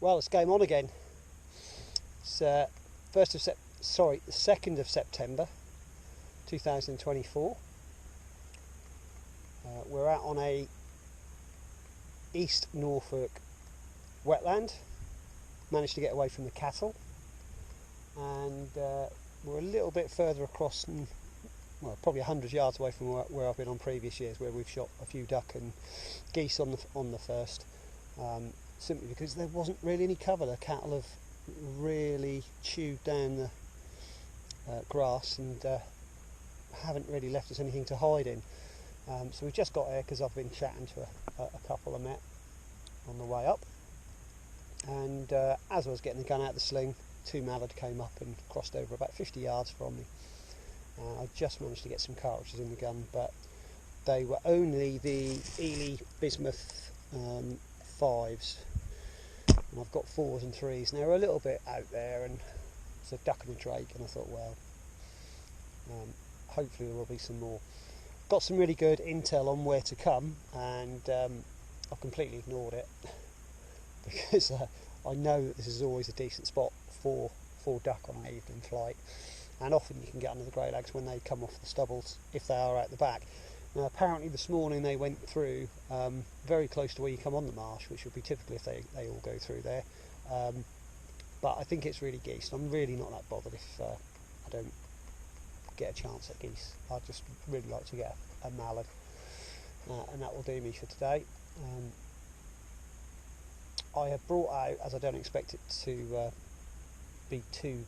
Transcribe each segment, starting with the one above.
Well, it's game on again. It's 2nd of September 2024. We're out on a East Norfolk wetland. Managed to get away from the cattle, and we're a little bit further across, well, probably 100 yards away from where I've been on previous years, where we've shot a few duck and geese on the first. Simply because there wasn't really any cover. The cattle have really chewed down the grass and haven't really left us anything to hide in. So we've just got here because I've been chatting to a couple I met on the way up, and as I was getting the gun out of the sling, 2 mallard came up and crossed over about 50 yards from me. I just managed to get some cartridges in the gun, but they were only the Ely bismuth 5s, and I've got 4s and 3s, and they're a little bit out there, and it's a duck and a drake, and I thought, well, hopefully there will be some more. Got some really good intel on where to come, and I've completely ignored it because I know that this is always a decent spot for duck on an evening flight, and often you can get under the greylags when they come off the stubbles if they are out the back. Now apparently this morning they went through very close to where you come on the marsh, which would be typically if they all go through there, but I think it's really geese. I'm really not that bothered if I don't get a chance at geese. I'd just really like to get a mallard, and that will do me for today. I have brought out, as I don't expect it to be too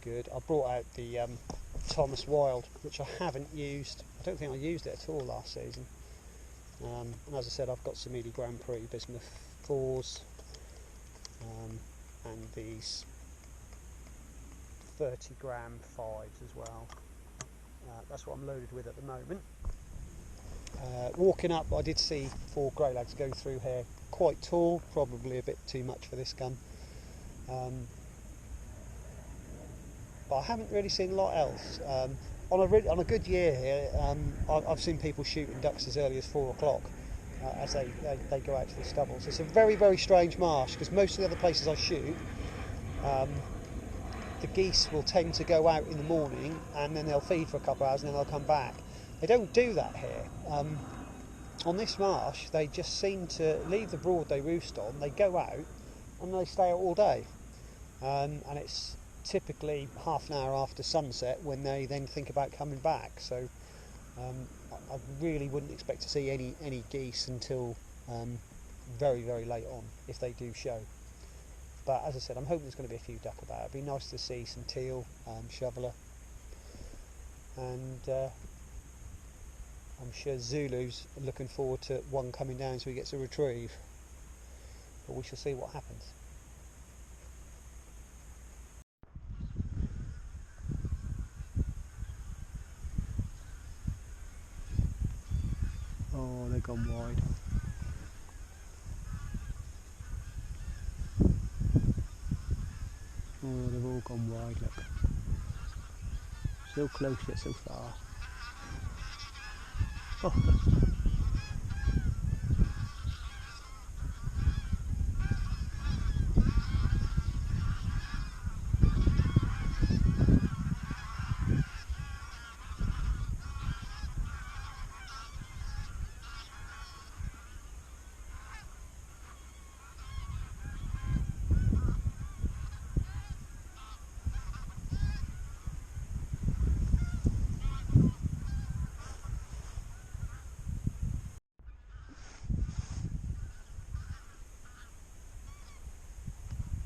good, I brought out the Thomas Wild, which I haven't used. I don't think I used it at all last season. And as I said, I've got some Ely Grand Prix bismuth 4s, and these 30-gram 5s as well. That's what I'm loaded with at the moment. Walking up, I did see 4 greylags go through here, quite tall, probably a bit too much for this gun. But I haven't really seen a lot else. On a good year here, I've seen people shooting ducks as early as 4 o'clock as they go out to the stubbles. It's a very, very strange marsh, because most of the other places I shoot, the geese will tend to go out in the morning and then they'll feed for a couple of hours and then they'll come back. They don't do that here. On this marsh, they just seem to leave the broad they roost on, they go out and they stay out all day. And it's typically half an hour after sunset when they then think about coming back. So I really wouldn't expect to see any geese until very, very late on, if they do show. But as I said, I'm hoping there's going to be a few duck about. It'd be nice to see some teal, shoveler, and I'm sure Zulu's looking forward to one coming down so he gets a retrieve. But we shall see what happens. Oh, they've gone wide. Oh, they've all gone wide, look. So close yet so far. Oh.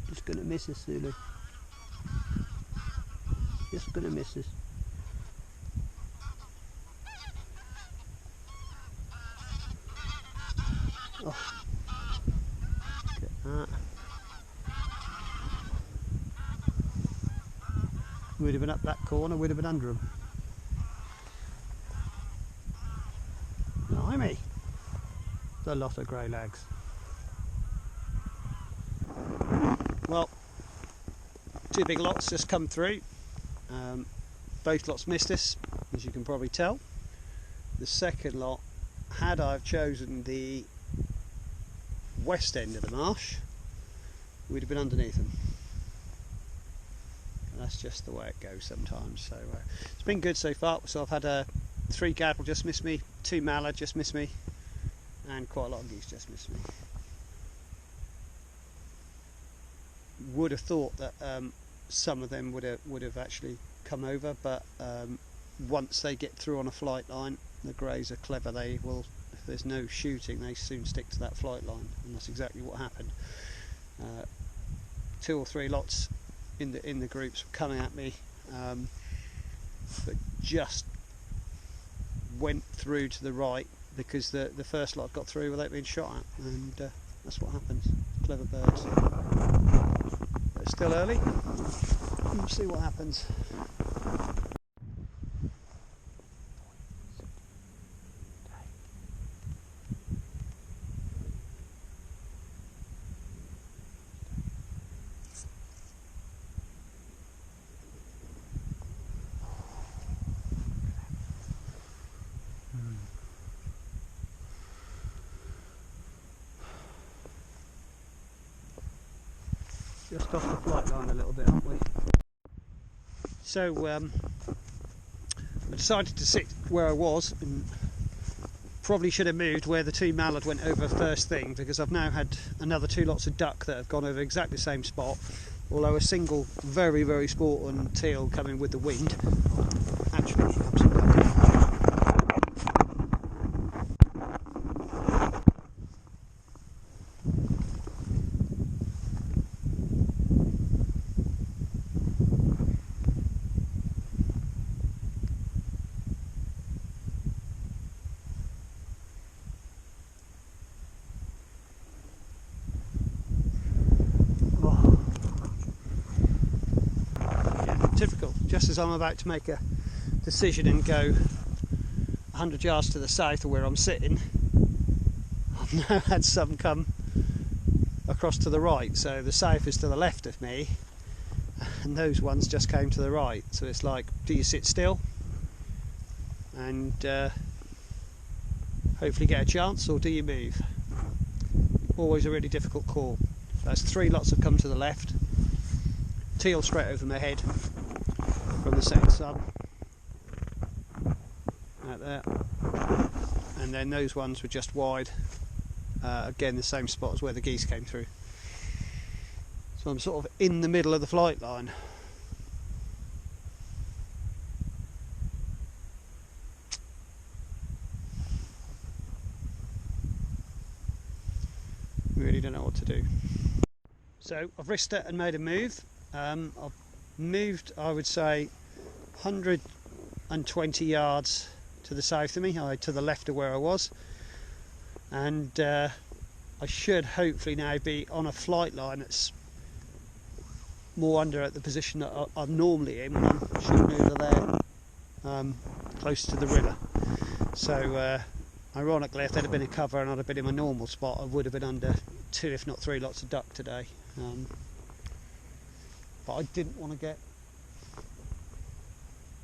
Just gonna miss us, Zulu. Just gonna miss us. Oh, get that. We'd have been up that corner, we'd have been under them. Blimey, there's a lot of greylags. Well, 2 big lots just come through. Both lots missed us, as you can probably tell. The second lot, had I have chosen the west end of the marsh, we'd have been underneath them. And that's just the way it goes sometimes. So it's been good so far. So I've had 3 gadwall just miss me, 2 mallard just miss me, and quite a lot of geese just miss me. Would have thought that some of them would have actually come over, but once they get through on a flight line, the greys are clever. They will, if there's no shooting, they soon stick to that flight line, and that's exactly what happened. 2 or 3 lots in the groups were coming at me, but just went through to the right because the first lot got through without being shot at, and that's what happens. Clever birds. But it's still early. We'll see what happens. Just off the flight line a little bit, aren't we? So I decided to sit where I was, and probably should have moved where the 2 mallard went over first thing, because I've now had another 2 lots of duck that have gone over exactly the same spot, although a single very, very sporting teal coming with the wind actually helps them duck out. Typical, just as I'm about to make a decision and go 100 yards to the south of where I'm sitting, I've now had some come across to the right, so the south is to the left of me and those ones just came to the right. So it's like, do you sit still and hopefully get a chance, or do you move? Always a really difficult call. That's 3 lots have come to the left, teal straight over my head from the setting sun, out there, and then those ones were just wide, again the same spot as where the geese came through. So I'm sort of in the middle of the flight line. Really don't know what to do. So I've risked it and made a move. I've moved, I would say, 120 yards to the south of me, to the left of where I was, and I should hopefully now be on a flight line that's more under at the position that I'm normally in when I'm shooting over there, close to the river. So ironically, if there'd have been a cover and I'd have been in my normal spot, I would have been under 2 if not 3 lots of duck today. But I didn't want to get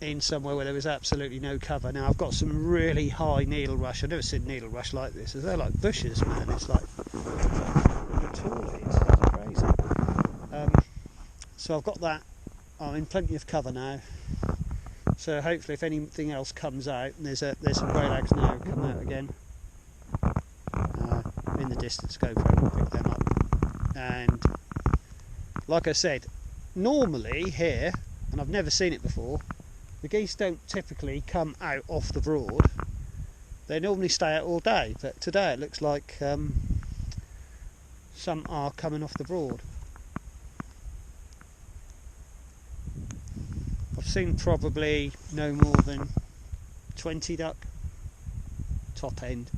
in somewhere where there was absolutely no cover. Now I've got some really high needle rush. I've never seen needle rush like this. They're like bushes, man. It's like how tall it is. It's crazy. So I've got that. I'm in plenty of cover now. So hopefully, if anything else comes out, and there's some grey lags now come out again in the distance. Go for it. We'll pick them up. And like I said, normally here, and I've never seen it before, the geese don't typically come out off the Broad. They normally stay out all day, but today it looks like some are coming off the Broad. I've seen probably no more than 20 duck, top end.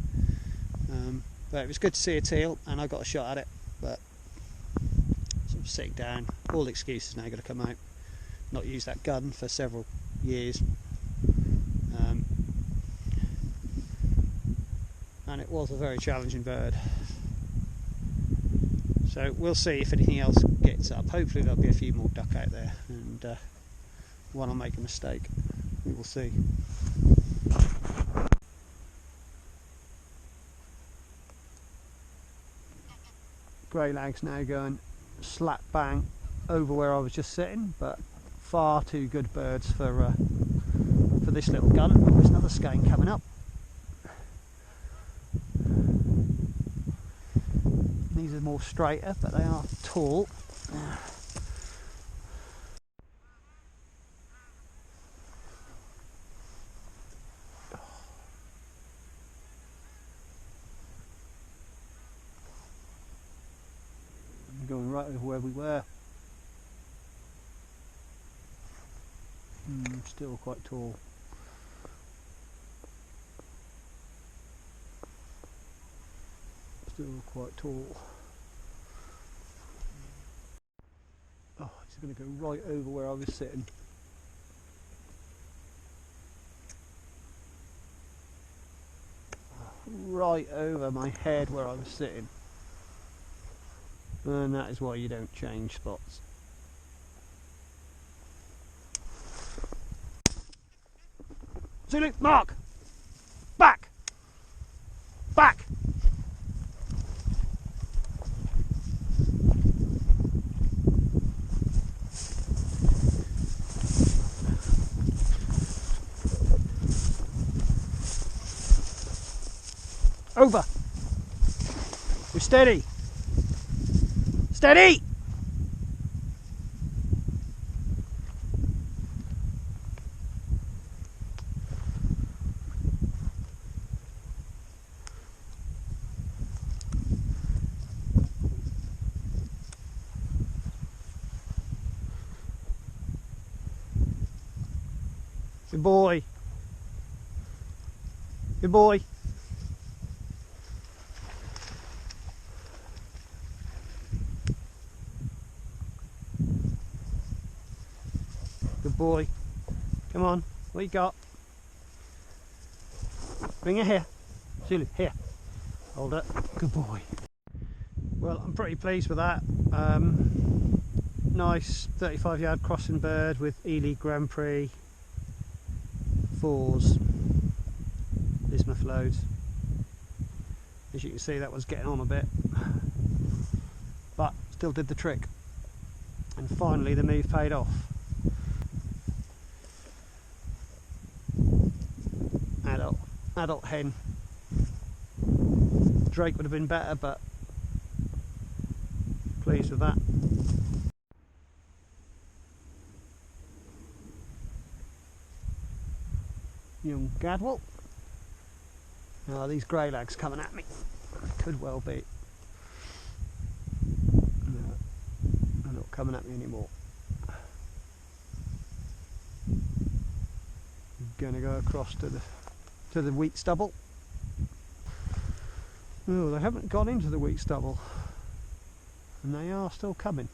But it was good to see a teal, and I got a shot at it, but so I'm sitting down. All the excuses now got to come out. Not used that gun for several years, and it was a very challenging bird. So we'll see if anything else gets up. Hopefully there'll be a few more duck out there, and one will make a mistake. We will see. Grey lags now going slap bang over where I was just sitting, but far too good birds for this little gun. There's another skein coming up. These are more straighter, but they are tall. Going right over where we were. Still quite tall. Still quite tall. Oh, it's going to go right over where I was sitting. Right over my head where I was sitting. And that is why you don't change spots. Zulu, mark! Back! Back! Over! We're steady! Steady! Good boy. Good boy. Good boy. Come on. What you got? Bring it here. Zulu, here. Hold it. Good boy. Well, I'm pretty pleased with that. Nice 35-yard crossing bird with Ely Grand Prix 4s. Bismuth loads. As you can see, that was getting on a bit, but still did the trick. And finally the move paid off. Adult hen. Drake would have been better, but pleased with that. Young gadwall. Oh, these grey lags coming at me. Could well be. No, they're not coming at me anymore. I'm gonna go across to the wheat stubble. Oh, they haven't gone into the wheat stubble, and they are still coming.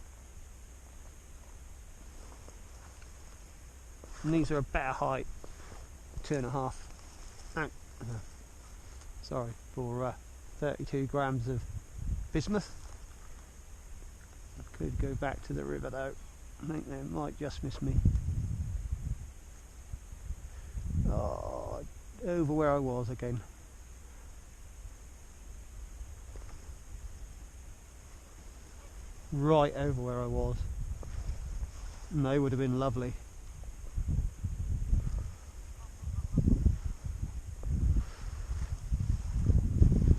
And these are a better height, 2.5. Sorry, for 32 grams of bismuth. I could go back to the river though. I think they might just miss me. Oh, over where I was again. Right over where I was. And they would have been lovely.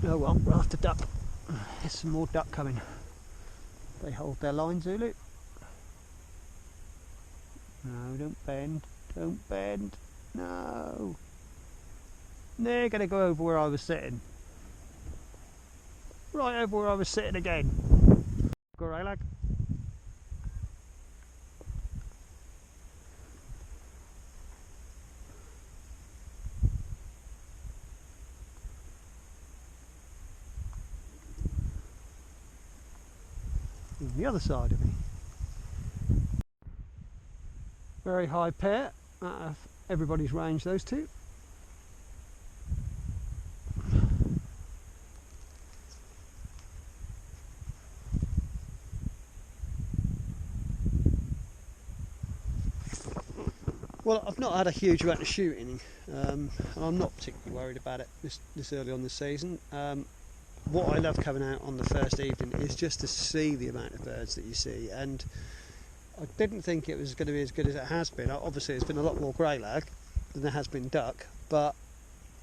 Oh well, we'll have to duck. There's some more duck coming. They hold their line, Zulu. No, don't bend. Don't bend. No. They're going to go over where I was sitting. Right over where I was sitting again. Go right, lag. On the other side of me. Very high pair out of everybody's range, those two. Well, I've not had a huge amount of shooting, and I'm not particularly worried about it this early on this season. what I love coming out on the first evening is just to see the amount of birds that you see, and I didn't think it was going to be as good as it has been. Obviously it's been a lot more greylag than there has been duck, but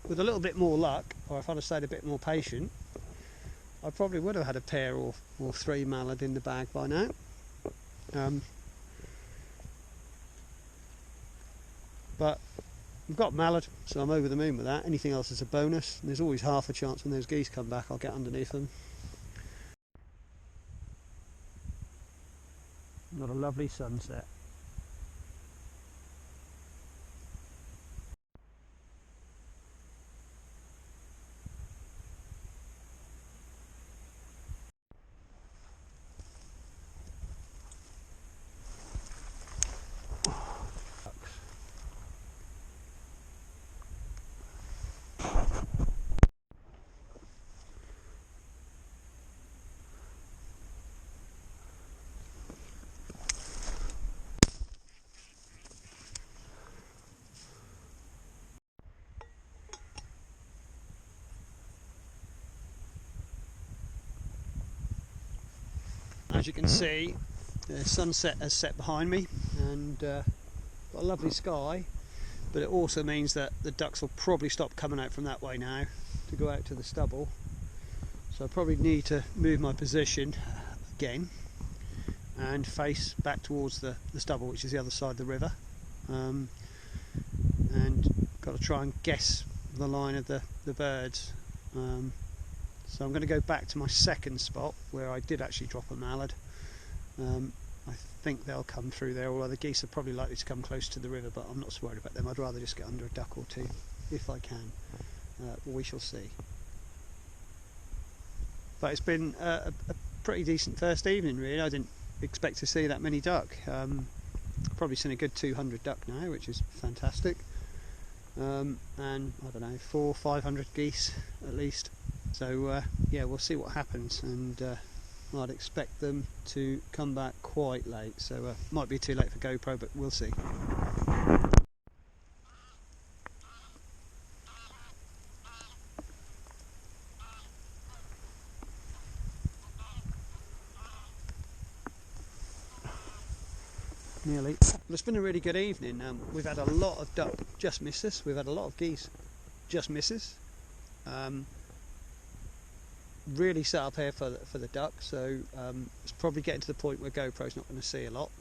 with a little bit more luck, or if I'd have stayed a bit more patient, I probably would have had a pair or three mallard in the bag by now. But I've got mallard, so I'm over the moon with that. Anything else is a bonus. And there's always half a chance when those geese come back I'll get underneath them. Got a lovely sunset. As you can see, the sunset has set behind me, and got a lovely sky, but it also means that the ducks will probably stop coming out from that way now to go out to the stubble. So I probably need to move my position again and face back towards the stubble, which is the other side of the river, and got to try and guess the line of the birds. So I'm going to go back to my second spot where I did actually drop a mallard. I think they'll come through there, although the geese are probably likely to come close to the river, but I'm not so worried about them. I'd rather just get under a duck or two if I can. We shall see. But it's been a pretty decent first evening, really. I didn't expect to see that many duck. Probably seen a good 200 duck now, which is fantastic. And I don't know, 400 or 500 geese at least. So yeah, we'll see what happens, and I'd expect them to come back quite late, so might be too late for GoPro, but we'll see. Nearly. Well, it's been a really good evening. We've had a lot of duck just misses, we've had a lot of geese just misses. Really set up here for the duck, so it's probably getting to the point where GoPro's not going to see a lot.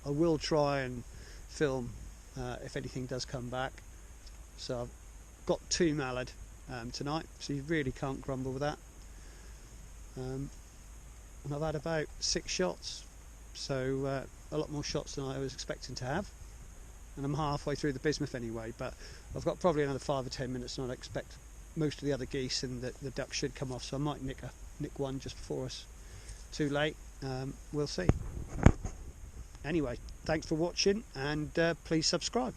I will try and film if anything does come back. So I've got 2 mallard tonight, so you really can't grumble with that. And I've had about 6 shots, so a lot more shots than I was expecting to have. And I'm halfway through the bismuth anyway, but I've got probably another 5 or 10 minutes, and I'd expect most of the other geese and the duck should come off, so I might nick one just before it's too late. We'll see. Anyway, thanks for watching, and please subscribe.